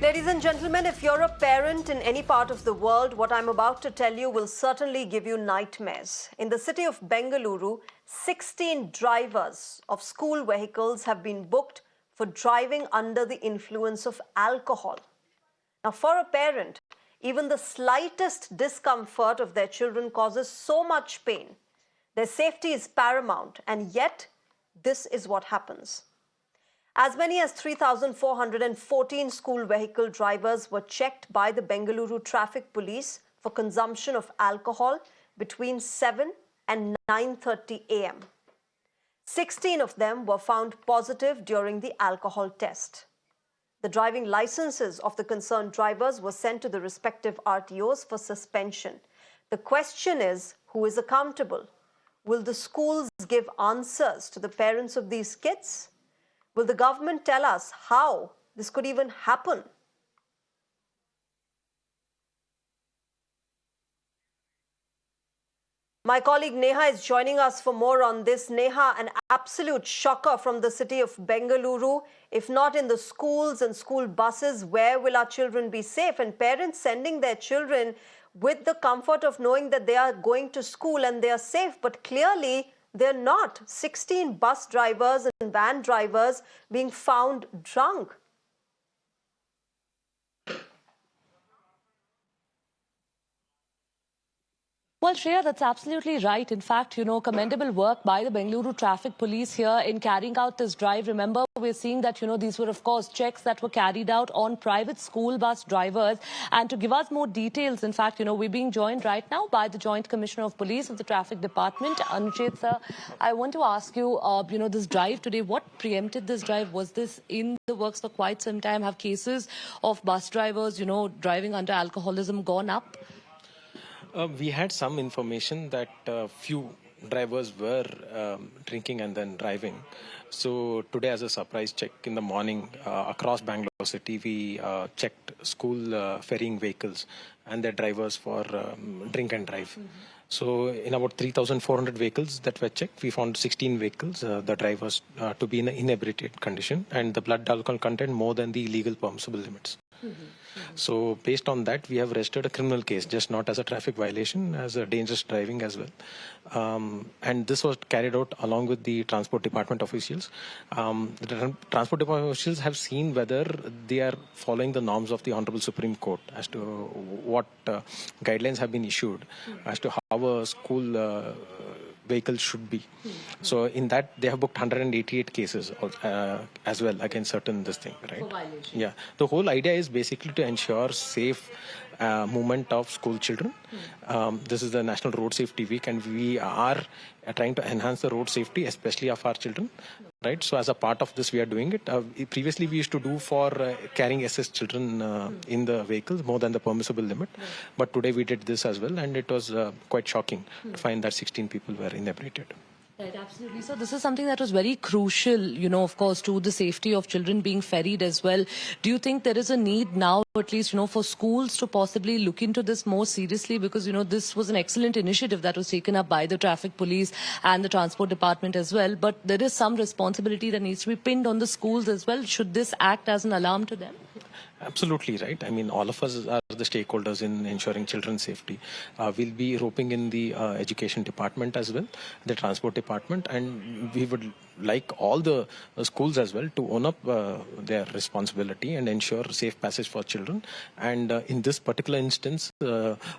Ladies and gentlemen, if you're a parent in any part of the world, what I'm about to tell you will certainly give you nightmares. In the city of Bengaluru, 16 drivers of school vehicles have been booked for driving under the influence of alcohol. Now, for a parent, even the slightest discomfort of their children causes so much pain. Their safety is paramount, and yet this is what happens. As many as 3,414 school vehicle drivers were checked by the Bengaluru Traffic Police for consumption of alcohol between 7 and 9:30 a.m. 16 of them were found positive during the alcohol test. The driving licenses of the concerned drivers were sent to the respective RTOs for suspension. The question is, who is accountable? Will the schools give answers to the parents of these kids? Will the government tell us how this could even happen? My colleague Neha is joining us for more on this. Neha, an absolute shocker from the city of Bengaluru. If not in the schools and school buses, where will our children be safe? And parents sending their children with the comfort of knowing that they are going to school and they are safe, but clearly they're not. 16 bus drivers and van drivers being found drunk. Well, Shreya, that's absolutely right. In fact, commendable work by the Bengaluru Traffic Police here in carrying out this drive. Remember, we're seeing that, these were, of course, checks that were carried out on private school bus drivers. And to give us more details, in fact, we're being joined right now by the Joint Commissioner of Police of the Traffic Department, Anuchet sir. I want to ask you, this drive today, what preempted this drive? Was this in the works for quite some time? Have cases of bus drivers, driving under alcoholism gone up? We had some information that few drivers were drinking and then driving. So today, as a surprise check in the morning, across Bangalore city, we checked school ferrying vehicles and their drivers for drink and drive. So in about 3,400 vehicles that were checked, we found 16 vehicles, the drivers to be in an inebriated condition, and the blood alcohol content more than the legal permissible limits. So based on that, we have registered a criminal case, just not as a traffic violation, as a dangerous driving as well. And this was carried out along with the Transport Department officials. The Transport Department officials have seen whether they are following the norms of the Honorable Supreme Court as to what guidelines have been issued as to how a school vehicles should be. So in that, they have booked 188 cases as well against certain this thing, right? For violation. Yeah. The whole idea is basically to ensure safe movement of school children. This is the National Road Safety Week, and we are trying to enhance the road safety, especially of our children, right? So as a part of this, we are doing it. Previously, we used to do for carrying SS children in the vehicles more than the permissible limit. But today we did this as well, and it was quite shocking to find that 16 people were inebriated. Right, absolutely. So this is something that was very crucial, of course, to the safety of children being ferried as well. Do you think there is a need now, at least, for schools to possibly look into this more seriously? Because, this was an excellent initiative that was taken up by the traffic police and the transport department as well. But there is some responsibility that needs to be pinned on the schools as well. Should this act as an alarm to them? Absolutely right. I mean, all of us are the stakeholders in ensuring children's safety. We'll be roping in the education department as well, the transport department, and we would like all the schools as well to own up their responsibility and ensure safe passage for children. And in this particular instance,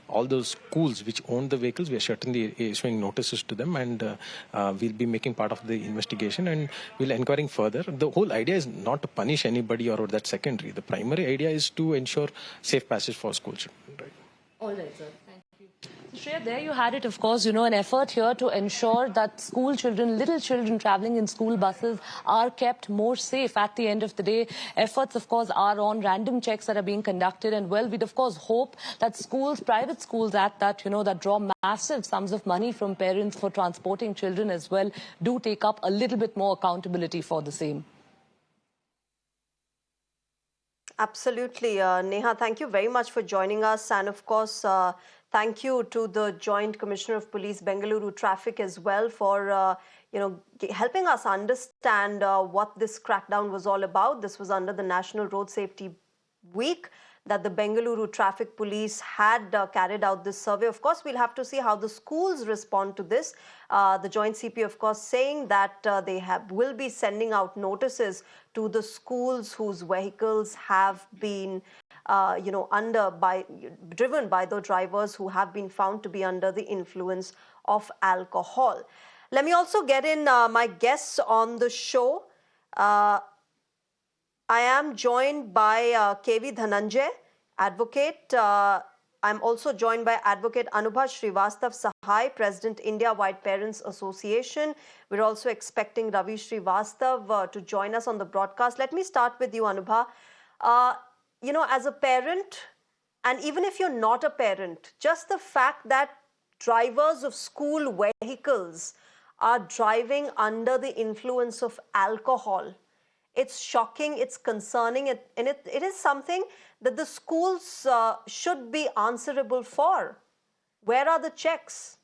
all those schools which own the vehicles, we are certainly issuing notices to them, and we'll be making part of the investigation, and we'll inquiring further. The whole idea is not to punish anybody or that secondary. The primary idea is to ensure safe passage for school children. Right? All right, sir. Thank you. So, Shreya, there you had it, of course, an effort here to ensure that school children, little children traveling in school buses are kept more safe at the end of the day. Efforts, of course, are on random checks that are being conducted. And, well, we'd, of course, hope that schools, private schools at that, that draw massive sums of money from parents for transporting children as well, do take up a little bit more accountability for the same. Absolutely. Neha, thank you very much for joining us. And of course, thank you to the Joint Commissioner of Police, Bengaluru Traffic as well for, helping us understand what this crackdown was all about. This was under the National Road Safety week that the Bengaluru traffic police had carried out this survey. Of course, we'll have to see how the schools respond to this. The Joint CP, of course, saying that they will be sending out notices to the schools whose vehicles have been driven by the drivers who have been found to be under the influence of alcohol. Let me also get in my guests on the show. I am joined by KV Dhananjay, advocate. I'm also joined by Advocate Anubha Srivastava Sahai, President India White Parents Association. We're also expecting Ravi Srivastava to join us on the broadcast. Let me start with you, Anubha. As a parent, and even if you're not a parent, just the fact that drivers of school vehicles are driving under the influence of alcohol, it's shocking, it's concerning, and it is something that the schools should be answerable for. Where are the checks?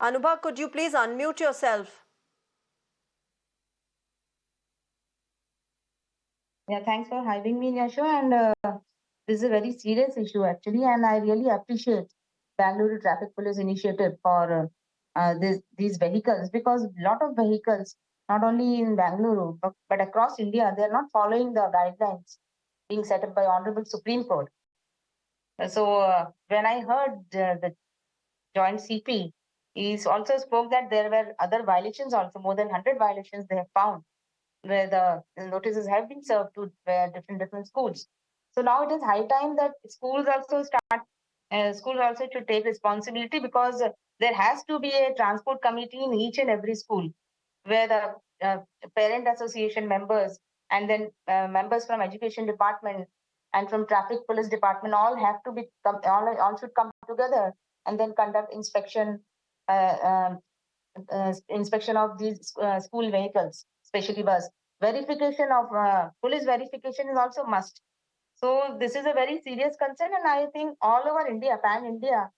Anubha, could you please unmute yourself? Yeah, thanks for having me in your show. And this is a very serious issue, actually. And I really appreciate Bangalore Traffic Police initiative for these vehicles, because a lot of vehicles, not only in Bangalore, but across India, they're not following the guidelines being set up by Honorable Supreme Court. So when I heard the Joint CP, he also spoke that there were other violations also, more than 100 violations they have found, where the notices have been served to different schools. So now it is high time that schools also should take responsibility, because there has to be a transport committee in each and every school, where the parent association members, and then members from education department and from traffic police department, all have to be all should come together and then conduct inspection of these school vehicles, especially bus. Verification of police verification is also must. So this is a very serious concern, and I think all over India, pan India,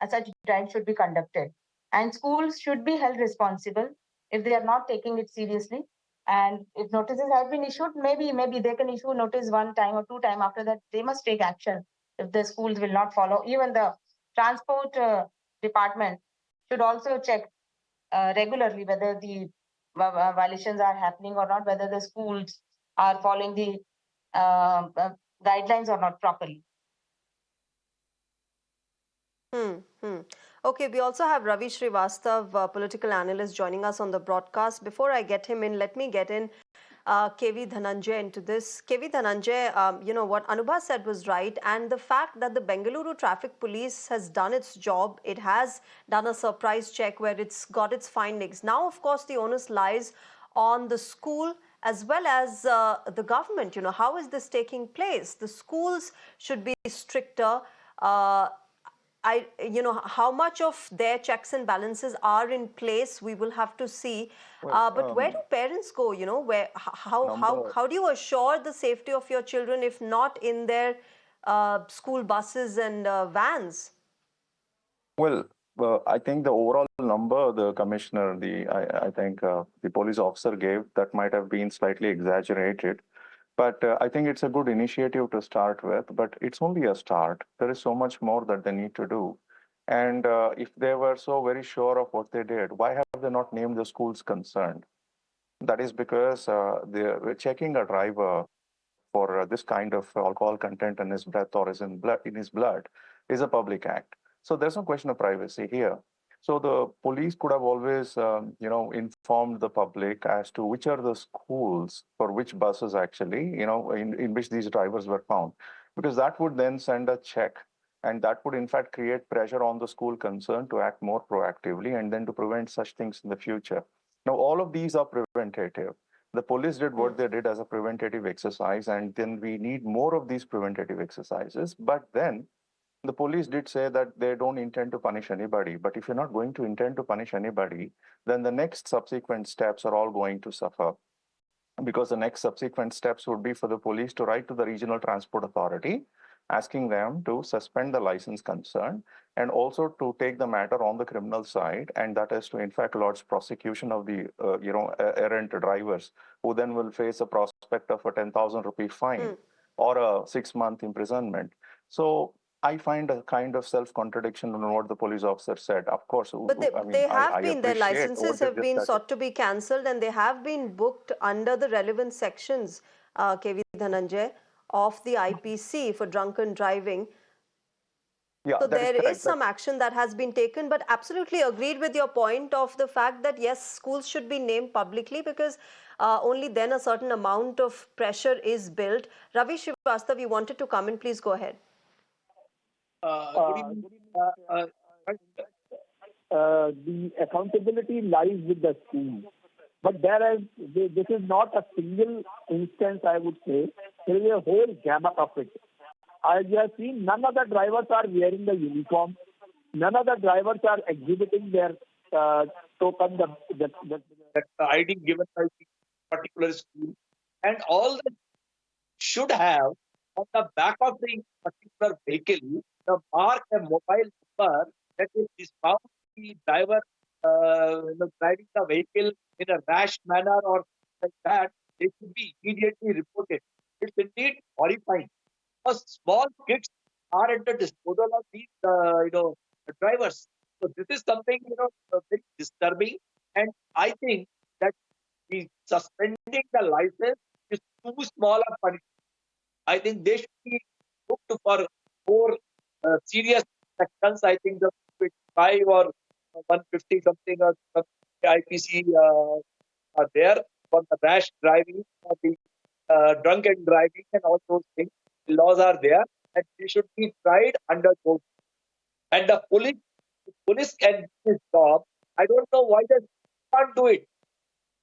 such drives should be conducted, and schools should be held responsible if they are not taking it seriously. And if notices have been issued, maybe they can issue notice one time or two time. After that, they must take action if the schools will not follow. Even the transport department should also check regularly whether the violations are happening or not, whether the schools are following the guidelines or not properly. Okay, we also have Ravi Srivastava, political analyst, joining us on the broadcast. Before I get him in, let me get in KV Dhananjay into this. KV Dhananjay, what Anubha said was right, and the fact that the Bengaluru Traffic Police has done its job, it has done a surprise check where it's got its findings. Now, of course, the onus lies on the school as well as the government. How is this taking place? The schools should be stricter. How much of their checks and balances are in place, we will have to see. But where do parents go? How do you assure the safety of your children if not in their school buses and vans? Well, I think the overall number the commissioner, I think the police officer gave, that might have been slightly exaggerated. But I think it's a good initiative to start with, but it's only a start. There is so much more that they need to do. And if they were so very sure of what they did, why have they not named the schools concerned? That is because they're checking a driver for this kind of alcohol content in his breath or is in his blood is a public act. So there's no question of privacy here. So the police could have always, informed the public as to which are the schools for which buses actually, in which these drivers were found, because that would then send a check, and that would in fact create pressure on the school concerned to act more proactively and then to prevent such things in the future. Now, all of these are preventative. The police did what they did as a preventative exercise, and then we need more of these preventative exercises. But then the police did say that they don't intend to punish anybody. But if you're not going to intend to punish anybody, then the next subsequent steps are all going to suffer, because the next subsequent steps would be for the police to write to the regional transport authority asking them to suspend the license concern and also to take the matter on the criminal side, and that is to in fact lodge prosecution of the errant drivers, who then will face a prospect of a 10,000 rupee fine or a 6-month imprisonment. So I find a kind of self-contradiction in what the police officer said. Of course, But I mean, they I have been, their appreciate licenses what you have just been said. sought to be cancelled and they have been booked under the relevant sections, KV Dhananjay, of the IPC for drunken driving. Yeah, So that is there is correct. some action that has been taken, but absolutely agreed with your point of the fact that yes, schools should be named publicly because only then a certain amount of pressure is built. Ravi Srivastava, you wanted to come in, please go ahead. Good evening. The accountability lies with the school. But this is not a single instance, I would say. There is a whole gamut of it. As you have seen, none of the drivers are wearing the uniform. None of the drivers are exhibiting their token, the ID given by the particular school. And all that should have on the back of the particular vehicle the mark a mobile number that is found the driver driving the vehicle in a rash manner or like that, they should be immediately reported. It's indeed horrifying. Because small kids are at the disposal of these drivers. So this is something very disturbing, and I think that the suspending the license is too small a punishment. I think they should be looked for more serious sections. I think the 5 or 150 something or IPC are there for the rash driving, for the drunken driving, and all those things. The laws are there, and they should be tried under those. And the police can do this job. I don't know why they can't do it.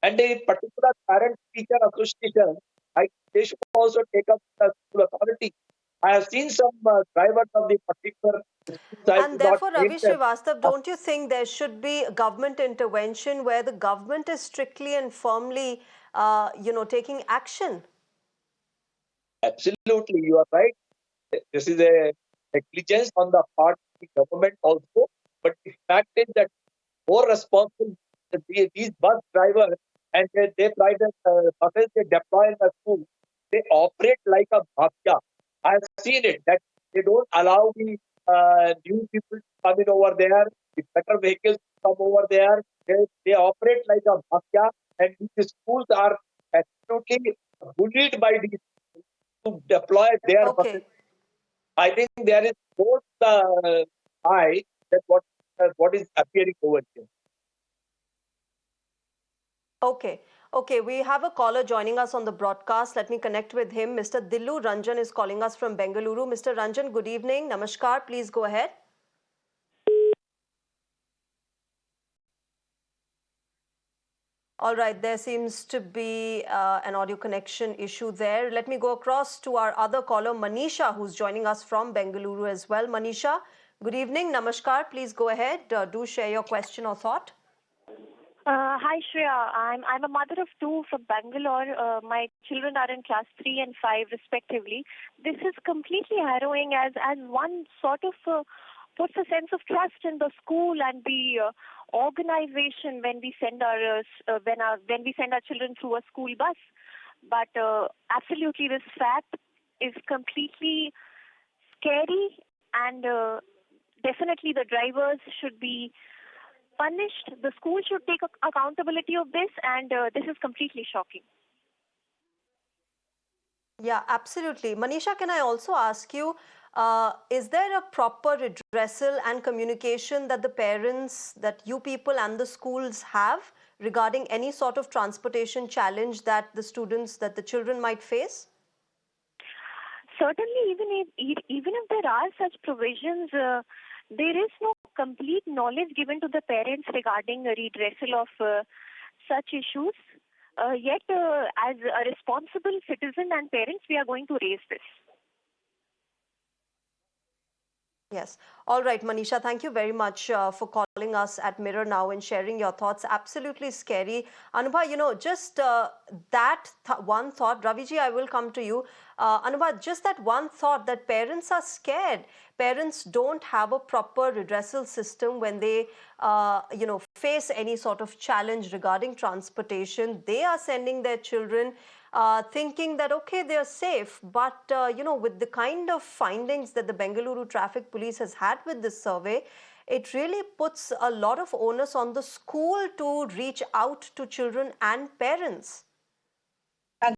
And a particular parent-teacher association, they should also take up the school authority. I have seen some drivers of the particular schools, I And will not therefore, name Ravi them. Srivastava, don't you think there should be government intervention where the government is strictly and firmly, taking action? Absolutely, you are right. This is a negligence on the part of the government also. But the fact is that more responsible these bus drivers and they private buses they deploy in the school, they operate like a mafia. I have seen it that they don't allow the new people to come in over there, the better vehicles to come over there. They operate like a mafia, and the schools are absolutely bullied by these to deploy their buses. Okay. I think there is both the eye that what is appearing over here. Okay. Okay, we have a caller joining us on the broadcast. Let me connect with him. Mr. Dillu Ranjan is calling us from Bengaluru. Mr. Ranjan, good evening. Namaskar. Please go ahead. All right, there seems to be an audio connection issue there. Let me go across to our other caller, Manisha, who's joining us from Bengaluru as well. Manisha, good evening. Namaskar. Please go ahead. Do share your question or thought. Hi Shreya, I'm a mother of 2 from Bangalore. My children are in class 3 and 5 respectively. This is completely harrowing as one sort of puts a sense of trust in the school and the organization when we send our children through a school bus. But absolutely, this fact is completely scary, and definitely the drivers should be punished. The school should take accountability of this, and this is completely shocking. Yeah, absolutely. Manisha, can I also ask you, is there a proper redressal and communication that the parents, that you people and the schools have regarding any sort of transportation challenge that the students, that the children might face? Certainly, even if there are such provisions, there is no complete knowledge given to the parents regarding a redressal of such issues. Yet, as a responsible citizen and parents, we are going to raise this. Yes. All right, Manisha, thank you very much for calling calling us at Mirror Now and sharing your thoughts. Absolutely scary. Anubha, just one thought. Raviji, I will come to you. Anubha, just that one thought that parents are scared. Parents don't have a proper redressal system when they, face any sort of challenge regarding transportation. They are sending their children thinking that, okay, they're safe. But, with the kind of findings that the Bengaluru traffic police has had with this survey, it really puts a lot of onus on the school to reach out to children and parents.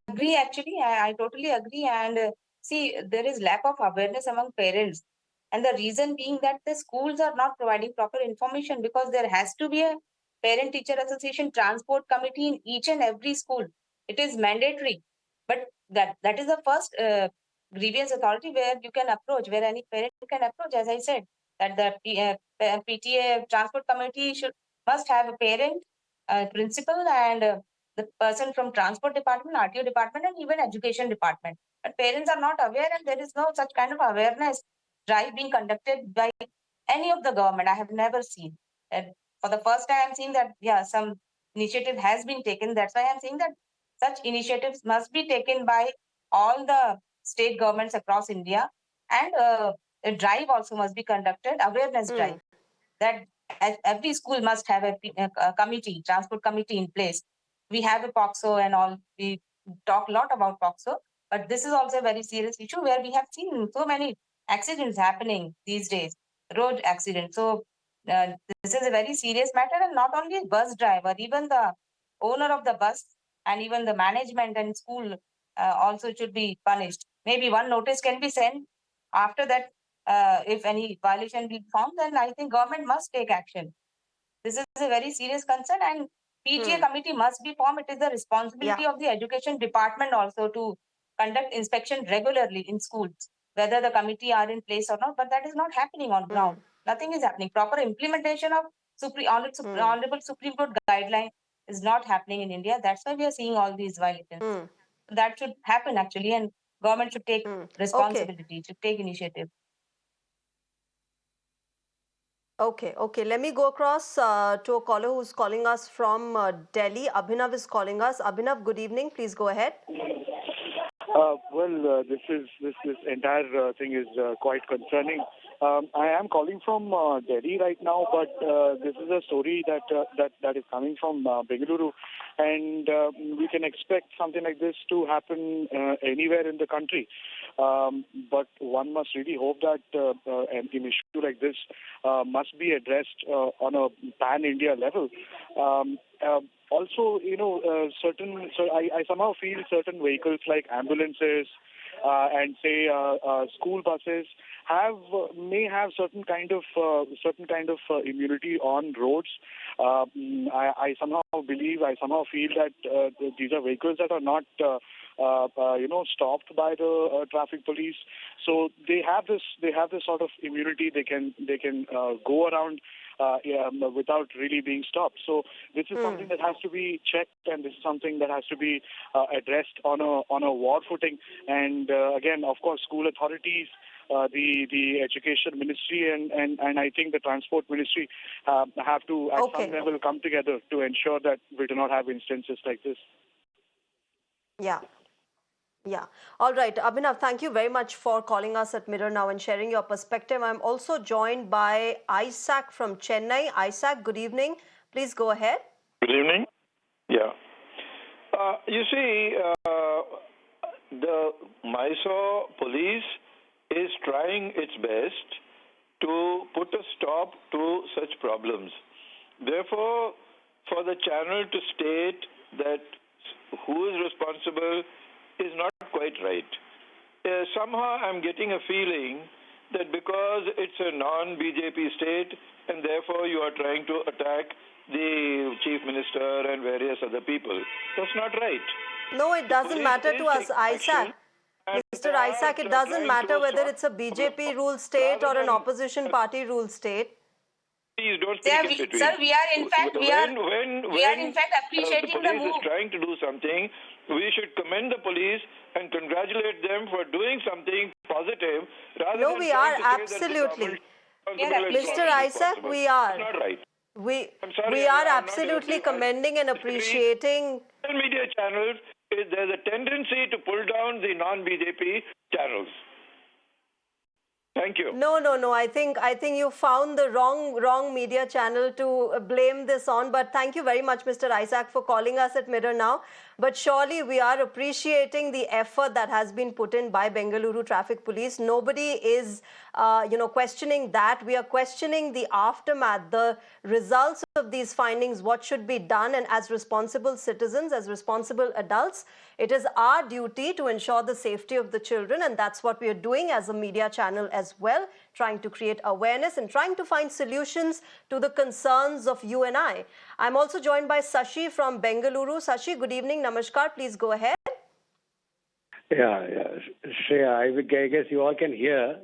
Agree, actually, I totally agree. And see, there is lack of awareness among parents. And the reason being that the schools are not providing proper information, because there has to be a parent teacher association transport committee in each and every school. It is mandatory. But that is the first grievance authority where you can approach, where any parent can approach. As I said, that the PTA transport committee must have a parent, principal, and the person from transport department, RTO department, and even education department. But parents are not aware, and there is no such kind of awareness drive being conducted by any of the government. I have never seen. And for the first time, I'm seeing that, yeah, some initiative has been taken. That's why I'm saying that such initiatives must be taken by all the state governments across India, and a drive also must be conducted, awareness drive, that every school must have a committee, transport committee in place. We have a POXO and all. We talk a lot about POXO, but this is also a very serious issue where we have seen so many accidents happening these days, road accidents. So this is a very serious matter, and not only bus driver, even the owner of the bus and even the management and school also should be punished. Maybe one notice can be sent. After that, if any violation be found, then I think government must take action. This is a very serious concern, and PTA committee must be formed. It is the responsibility of the education department also to conduct inspection regularly in schools, whether the committee are in place or not. But that is not happening on ground. Nothing is happening. Proper implementation of Honorable Supreme Court guideline is not happening in India. That's why we are seeing all these violations. That should happen actually, and government should take responsibility, should take initiative. Okay. Let me go across to a caller who's calling us from Delhi. Abhinav is calling us. Abhinav, good evening. Please go ahead. This entire thing is quite concerning. I am calling from Delhi right now, but this is a story that is coming from Bengaluru, and we can expect something like this to happen anywhere in the country. But one must really hope that an issue like this must be addressed on a pan-India level. Also, I somehow feel certain vehicles like ambulances and say school buses may have certain kind of immunity on roads. I somehow feel that these are vehicles that are not stopped by the traffic police, so they have this sort of immunity. They can go around without really being stopped. So this is something that has to be checked, and this is something that has to be addressed on a war footing. And again, of course, school authorities, the education ministry, and I think the transport ministry have to at some level come together to ensure that we do not have instances like this. Yeah. All right. Abhinav, thank you very much for calling us at Mirror Now and sharing your perspective. I'm also joined by Isaac from Chennai. Isaac, good evening. Please go ahead. Good evening. Yeah. You see, the Mysore police is trying its best to put a stop to such problems. Therefore, for the channel to state that who is responsible is not quite right. Somehow I'm getting a feeling that because it's a non-BJP state and therefore you are trying to attack the chief minister and various other people. That's not right. No, it doesn't matter to us, Isaac. Mr. Isaac, it doesn't matter whether it's a BJP rule state or an opposition party rule state. Please don't speak in between. Sir, we are in fact appreciating the police is trying to do something, we should commend the police and congratulate them for doing something positive rather than we are trying to absolutely. say that the Mr. Isaac, we are. That's not right. We I'm sorry, we are I'm not able absolutely to. commending and appreciating. Social media channels, there's a tendency to pull down the non-BJP channels. Thank you. No. I think you found the wrong media channel to blame this on. But thank you very much, Mr. Isaac, for calling us at Mirror Now. But surely we are appreciating the effort that has been put in by Bengaluru Traffic Police. Nobody is, questioning that. We are questioning the aftermath, the results of these findings, what should be done. And as responsible citizens, as responsible adults, it is our duty to ensure the safety of the children. And that's what we are doing as a media channel as well, trying to create awareness and trying to find solutions to the concerns of you and I. I'm also joined by Sashi from Bengaluru. Sashi, good evening. Namaskar. Please go ahead. Yeah. Shreya, I guess you all can hear,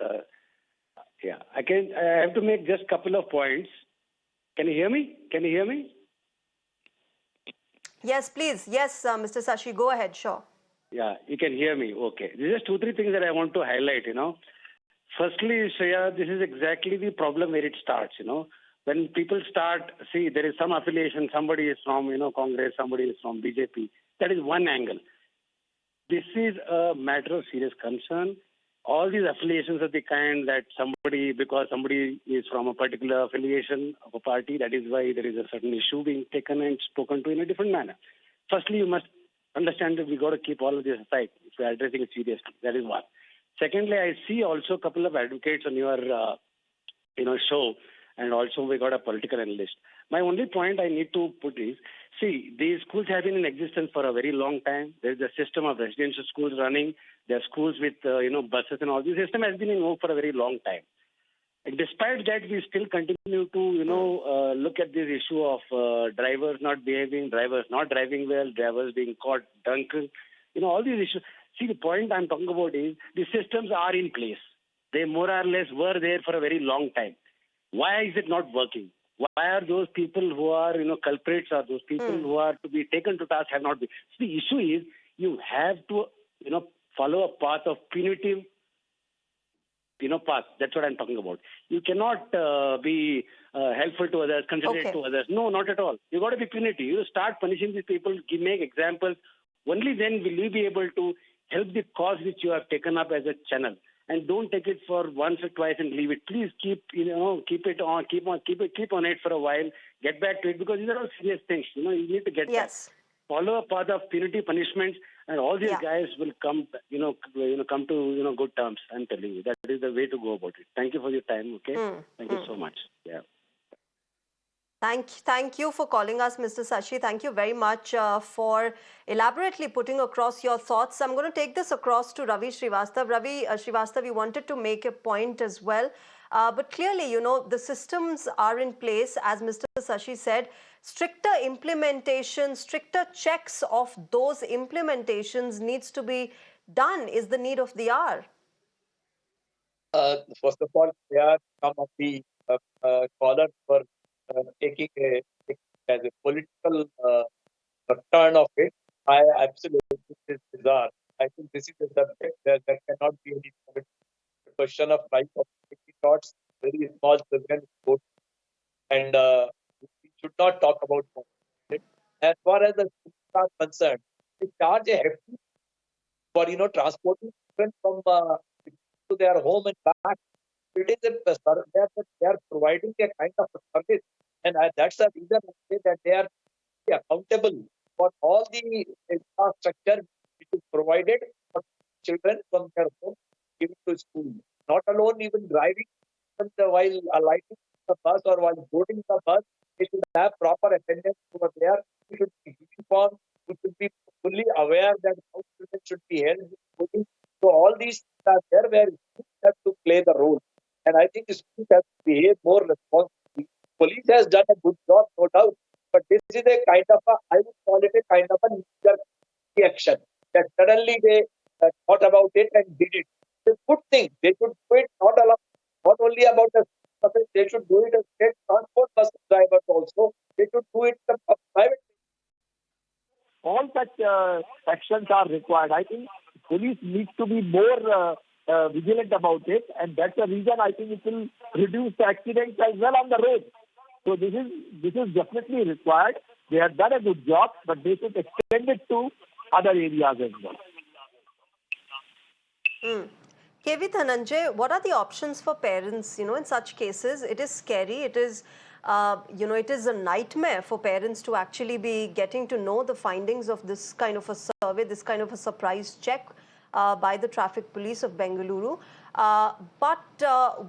I have to make just a couple of points. Can you hear me? Yes, please. Yes, Mr. Sashi, go ahead. Sure. Yeah, you can hear me. Okay. There's just 2-3 things that I want to highlight, Firstly, Shreya, this is exactly the problem where it starts, When people start, see, there is some affiliation, somebody is from, Congress, somebody is from BJP. That is one angle. This is a matter of serious concern. All these affiliations are the kind that because somebody is from a particular affiliation of a party, that is why there is a certain issue being taken and spoken to in a different manner. Firstly, you must understand that we got to keep all of this aside if we are addressing it seriously. That is one. Secondly, I see also a couple of advocates on your show, and also we got a political analyst. My only point I need to put is, see, these schools have been in existence for a very long time. There's a system of residential schools running. There are schools with, buses and all. This system has been in vogue for a very long time. And despite that, we still continue to, look at this issue of drivers not behaving, drivers not driving well, drivers being caught drunken. All these issues. See, the point I'm talking about is the systems are in place. They more or less were there for a very long time. Why is it not working? Why are those people who are, culprits or those people who are to be taken to task have not been? So the issue is you have to, follow a path of punitive, path. That's what I'm talking about. You cannot be helpful to others, considerate to others. No, not at all. You got to be punitive. You start punishing these people, make examples. Only then will you be able to help the cause which you have taken up as a channel. And don't take it for once or twice and leave it. Please keep it on, keep on it for a while. Get back to it because these are all serious things. You need to get back. Follow a path of punitive punishments, and all these guys will come, come to good terms. I'm telling you that is the way to go about it. Thank you for your time. Okay, thank you so much. Yeah. Thank you for calling us, Mr. Sashi. Thank you very much for elaborately putting across your thoughts. I'm going to take this across to Ravi Srivastava. Ravi Srivastava, you wanted to make a point as well. But clearly, the systems are in place, as Mr. Sashi said. Stricter implementation, stricter checks of those implementations needs to be done, is the need of the hour. First of all, they are some of the scholars for taking as a political turn of it. I absolutely think it's bizarre. I think this is a subject that cannot be any question of life of thoughts, very small children, and we should not talk about it. As far as the schools are concerned, they charge a hefty for transporting children from to their home and back. It is they are providing a kind of a service, and that's the reason I say that they are accountable for all the infrastructure which is provided for children from their home given to school. Not alone even driving while alighting the bus or while boarding the bus, they should have proper attendance over there. We should be uniformed. We should be fully aware that how children should be held. So all these are there where schools have to play the role. And I think the schools have to behave more responsibly. Police has done a good job, no doubt. But this is a kind of I would call it a kind of a knee-jerk reaction that suddenly they thought about it and did it. It's a good thing. They should do it not only about the buses, they should do it as state transport bus drivers also. They should do it as private. All such actions are required. I think police needs to be more vigilant about it, and that's the reason I think it will reduce the accidents as well on the road. So this is definitely required. They have done a good job, but they should extend it to other areas as well. KV Dhananjay, what are the options for parents? In such cases, it is scary. It is, it is a nightmare for parents to actually be getting to know the findings of this kind of a survey, this kind of a surprise check by the traffic police of Bengaluru. But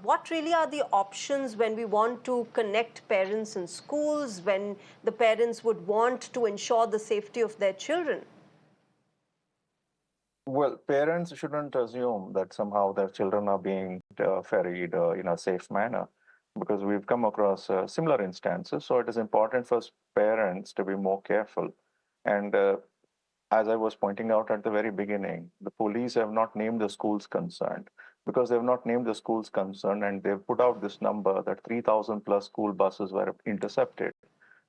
what really are the options when we want to connect parents in schools, when the parents would want to ensure the safety of their children? Well, parents shouldn't assume that somehow their children are being ferried in a safe manner, because we've come across similar instances. So it is important for parents to be more careful. And as I was pointing out at the very beginning, the police have not named the schools concerned, because they've not named the schools concerned, and they've put out this number that 3,000 plus school buses were intercepted.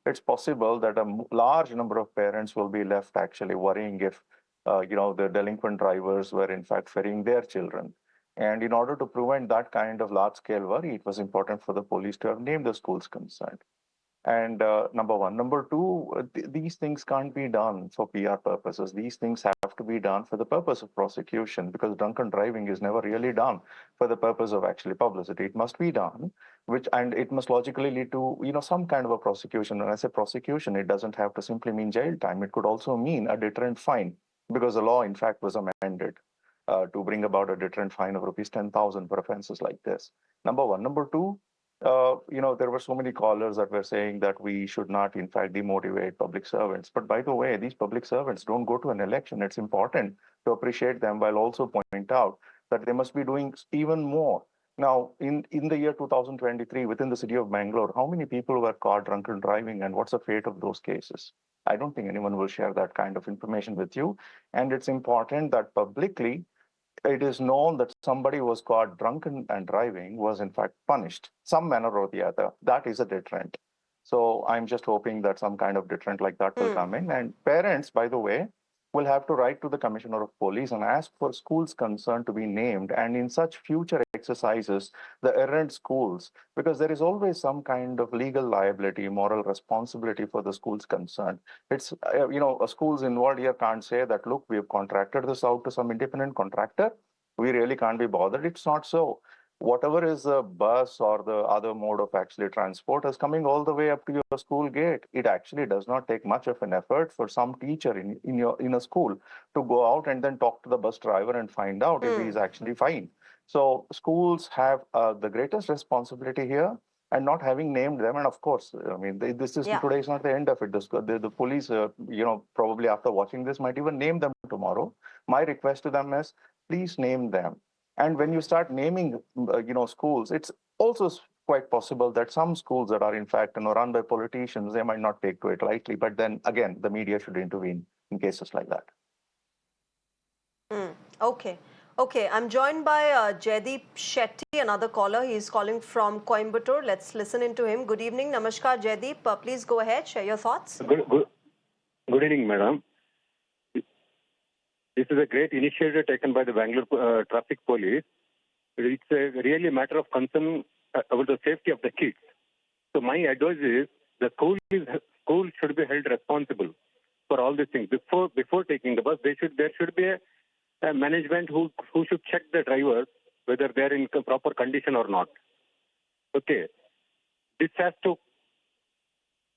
It's possible that a large number of parents will be left actually worrying if, the delinquent drivers were in fact ferrying their children. And in order to prevent that kind of large-scale worry, it was important for the police to have named the schools concerned. And number one. Number two, these things can't be done for PR purposes. These things have to be done for the purpose of prosecution, because drunken driving is never really done for the purpose of actually publicity. It must be done, and it must logically lead to, some kind of a prosecution. When I say prosecution, it doesn't have to simply mean jail time. It could also mean a deterrent fine, because the law, in fact, was amended to bring about a deterrent fine of rupees 10,000 for offenses like this. Number one. Number two, there were so many callers that were saying that we should not, in fact, demotivate public servants. But by the way, these public servants don't go to an election. It's important to appreciate them, while also point out that they must be doing even more. Now, in the year 2023, within the city of Bangalore, how many people were caught drunken driving, and what's the fate of those cases? I don't think anyone will share that kind of information with you. And it's important that publicly it is known that somebody who was caught drunken and driving was in fact punished some manner or the other. That is a deterrent. So I'm just hoping that some kind of deterrent like that will come in. And parents, by the way, will have to write to the Commissioner of Police and ask for schools concerned to be named. And in such future exercises, the errant schools, because there is always some kind of legal liability, moral responsibility for the schools concerned. It's, schools involved here can't say that, look, we've contracted this out to some independent contractor. We really can't be bothered. It's not so. Whatever is the bus or the other mode of actually transport is coming all the way up to your school gate. It actually does not take much of an effort for some teacher in a school to go out and then talk to the bus driver and find out if he is actually fine. So schools have the greatest responsibility here, and not having named them. And of course, I mean, today is not the end of it. The police, probably after watching this might even name them tomorrow. My request to them is, please name them. And when you start naming, schools, it's also quite possible that some schools that are in fact, run by politicians, they might not take to it lightly. But then again, the media should intervene in cases like that. Okay. Okay, I'm joined by Jaideep Shetty, another caller. He's calling from Coimbatore. Let's listen into him. Good evening. Namaskar, Jaideep. Please go ahead. Share your thoughts. Good evening, madam. This is a great initiative taken by the Bangalore Traffic Police. It's a really matter of concern about the safety of the kids. So my advice is the school should be held responsible for all these things. Before taking the bus, there should be a management who should check the drivers whether they are in proper condition or not. Okay, this has to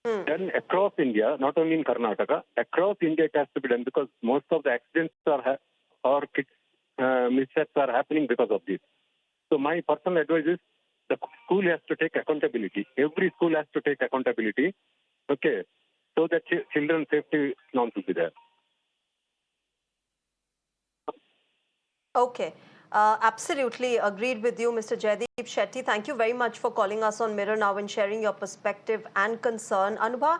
done across India, not only in Karnataka. Across India, it has to be done, because most of the accidents or kids mishaps are happening because of this. So my personal advice is the school has to take accountability. Every school has to take accountability. Okay, so that children's safety norms will be there. Okay. Absolutely agreed with you, Mr. Jaideep Shetty. Thank you very much for calling us on Mirror Now and sharing your perspective and concern. Anubha,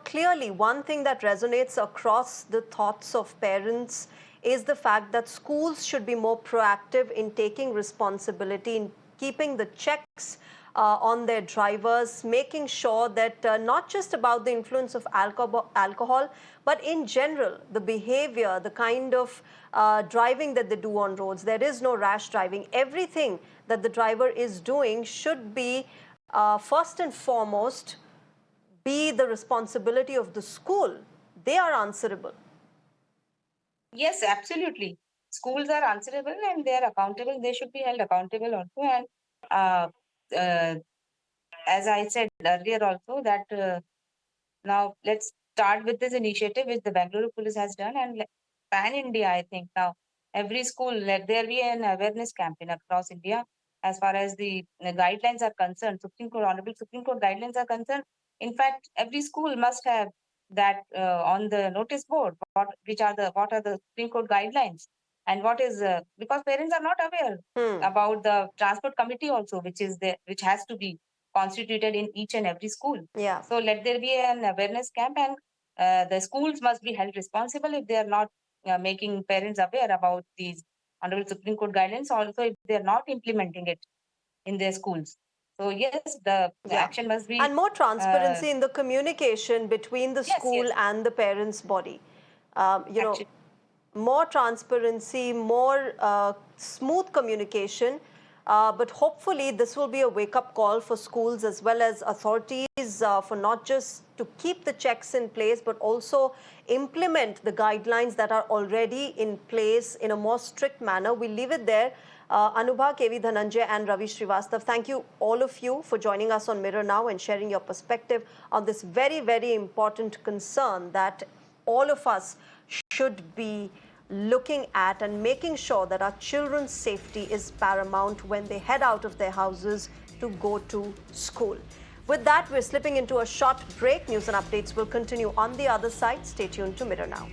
clearly one thing that resonates across the thoughts of parents is the fact that schools should be more proactive in taking responsibility, in keeping the checks on their drivers, making sure that not just about the influence of alcohol, but in general, the behavior, the kind of driving that they do on roads. There is no rash driving. Everything that the driver is doing should be first and foremost be the responsibility of the school? They are answerable. Yes, absolutely. Schools are answerable and they are accountable. They should be held accountable also. And uh, uh, as I said earlier also that now let's start with this initiative which the Bengaluru police has done, and pan India, I think now every school, let there be an awareness campaign across India as far as the guidelines are concerned. Honorable Supreme Court guidelines are concerned. In fact, every school must have that on the notice board. What are the Supreme Court guidelines, and what is because parents are not aware about the transport committee also, which has to be constituted in each and every school. Yeah. So let there be an awareness camp, and the schools must be held responsible if they are not making parents aware about these Honorable Supreme Court guidelines. Also, if they are not implementing it in their schools. So yes, the action must be and more transparency in the communication between the yes, school yes. and the parents' body. You know, Actually. more transparency, more smooth communication. But hopefully, this will be a wake-up call for schools as well as authorities for not just to keep the checks in place, but also implement the guidelines that are already in place in a more strict manner. We'll leave it there. Anubha, KV Dhananjay and Ravi Srivastava, thank you all of you for joining us on Mirror Now and sharing your perspective on this very, very important concern that all of us should be looking at and making sure that our children's safety is paramount when they head out of their houses to go to school. With that, we're slipping into a short break. News and updates will continue on the other side. Stay tuned to Mirror Now.